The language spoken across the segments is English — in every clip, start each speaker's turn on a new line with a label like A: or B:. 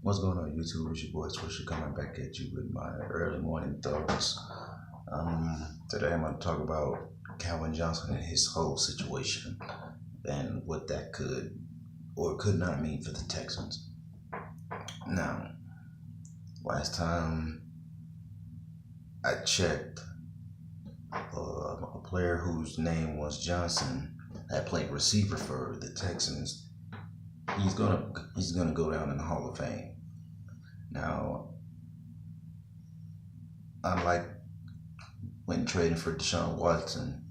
A: What's going on, YouTube? It's your boy Swisher coming back at you with my early morning thoughts. Today I'm going to talk about Calvin Johnson and his whole situation and what that could or could not mean for the Texans. Now, last time I checked, a player whose name was Johnson that played receiver for the Texans. He's gonna go down in the Hall of Fame. Now, unlike when trading for Deshaun Watson,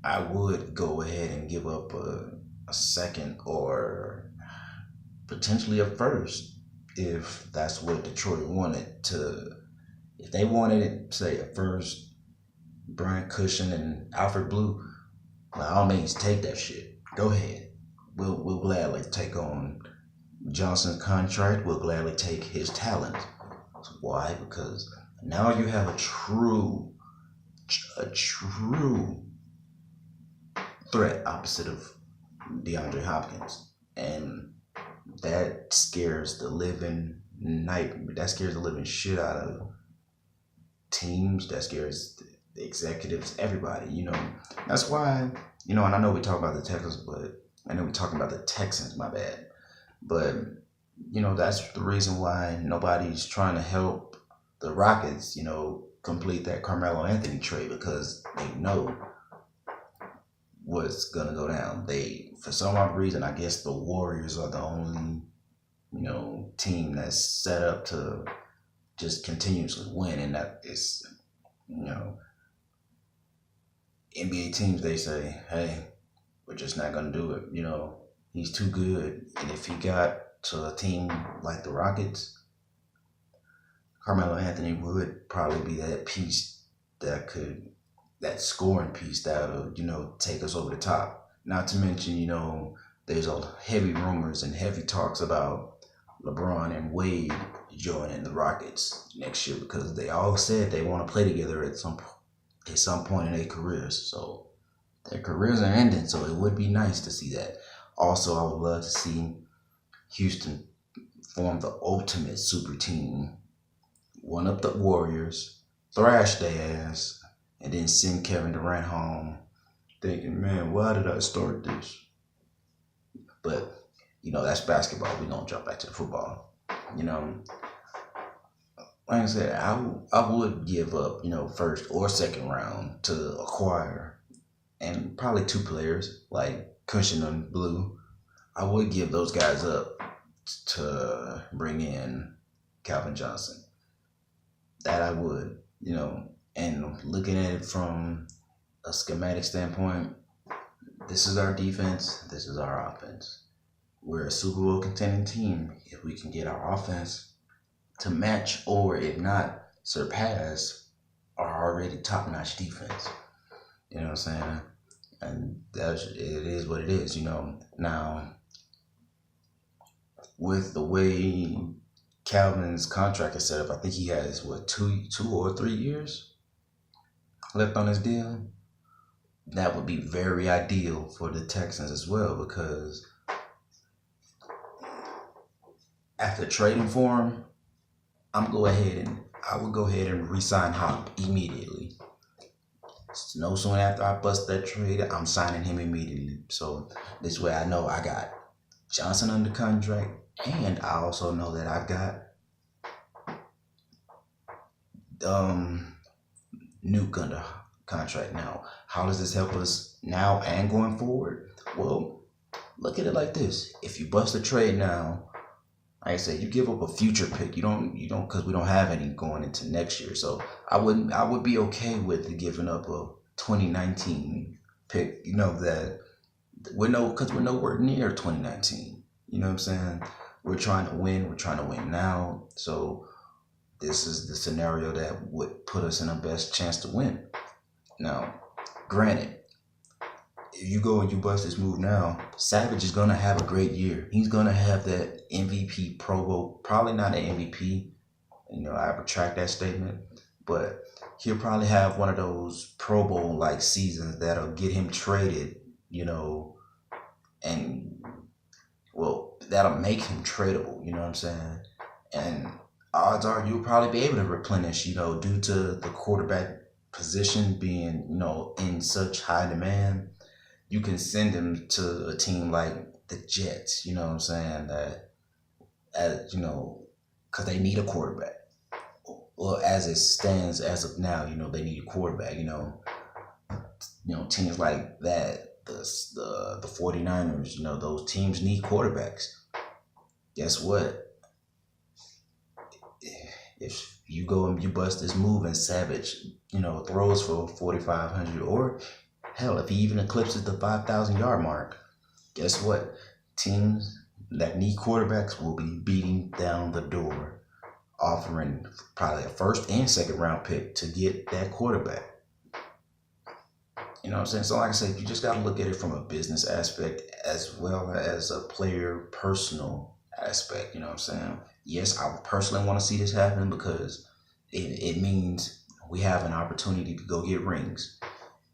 A: I would go ahead and give up a second or potentially a first if that's what Detroit wanted to. If they wanted it, say a first, Brian Cushion and Alfred Blue, by all means take that shit. Go ahead. We'll gladly take on Johnson's contract. We'll gladly take his talent. Why? Because now you have a true threat opposite of DeAndre Hopkins, and that scares the living shit out of teams. That scares the executives, everybody. That's why. And I know we talk about the Texans, but I know we're talking about the Texans. My bad. But that's the reason why nobody's trying to help the Rockets, complete that Carmelo Anthony trade, because they know what's gonna go down. For some odd reason, I guess the Warriors are the only, team that's set up to just continuously win, and that is, NBA teams, they say, hey, we're just not gonna do it. He's too good, and if he got to a team like the Rockets, Carmelo Anthony would probably be that piece that scoring piece that would, take us over the top. Not to mention, there's a heavy rumors and heavy talks about LeBron and Wade joining the Rockets next year, because they all said they want to play together at some point in their careers. So their careers are ending, so it would be nice to see that. Also, I would love to see Houston form the ultimate super team, one up the Warriors, thrash their ass, and then send Kevin Durant home thinking, man, why did I start this? But, that's basketball. We're going to jump back to the football. Like I said, I would give up, first or second round to acquire, and probably two players like Cushion and Blue. I would give those guys up to bring in Calvin Johnson. That I would, and looking at it from a schematic standpoint, this is our defense, this is our offense. We're a Super Bowl contending team if we can get our offense to match, or if not, surpass our already top-notch defense. You know what I'm saying? And it is what it is, Now, with the way Calvin's contract is set up, I think he has, 2 or 3 years left on his deal. That would be very ideal for the Texans as well, because after trading for him, I would go ahead and re-sign Hop immediately. No sooner after I bust that trade, I'm signing him immediately. So this way I know I got Johnson under contract, and I also know that I've got Nuke under contract now. How does this help us now and going forward? Well, look at it like this. If you bust a trade now, like I said, you give up a future pick. You don't, because we don't have any going into next year. So I would be okay with giving up a 2019 pick. That because we're nowhere near 2019. You know what I'm saying? We're trying to win. We're trying to win now. So this is the scenario that would put us in the best chance to win. Now, granted, if you go and you bust this move now, Savage is going to have a great year. He's going to have that MVP, Pro Bowl, probably not an MVP. I retract that statement. But he'll probably have one of those Pro Bowl-like seasons that'll get him traded, and, well, that'll make him tradable. You know what I'm saying? And odds are you'll probably be able to replenish. Due to the quarterback position being in such high demand, you can send him to a team like the Jets. You know what I'm saying? That as because they need a quarterback. Well, as it stands as of now, they need a quarterback. Teams like that, the 49ers, those teams need quarterbacks. Guess what? If you go and you bust this move and Savage, throws for 4,500, or hell, if he even eclipses the 5,000 yard mark, guess what? Teams that need quarterbacks will be beating down the door, offering probably a first and second round pick to get that quarterback. You know what I'm saying? So like I said, you just got to look at it from a business aspect as well as a player personal aspect. You know what I'm saying? Yes, I personally want to see this happen because it means we have an opportunity to go get rings.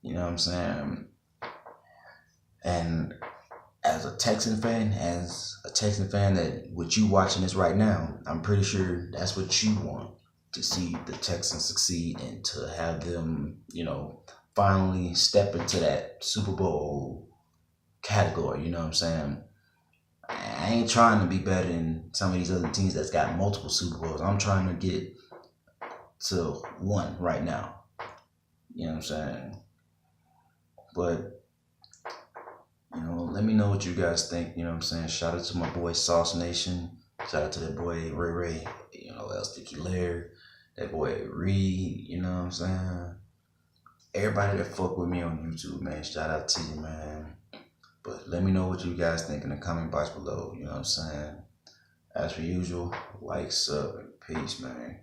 A: You know what I'm saying? And as a Texan fan that with you watching this right now, I'm pretty sure that's what you want, to see the Texans succeed and to have them, finally step into that Super Bowl category. You know what I'm saying? I ain't trying to be better than some of these other teams that's got multiple Super Bowls. I'm trying to get to one right now. You know what I'm saying? But, let me know what you guys think. You know what I'm saying? Shout out to my boy Sauce Nation. Shout out to that boy Ray Ray. El Sticky Lair. That boy Reed. You know what I'm saying? Everybody that fuck with me on YouTube, man. Shout out to you, man. But let me know what you guys think in the comment box below. You know what I'm saying? As per usual, like, sub, and peace, man.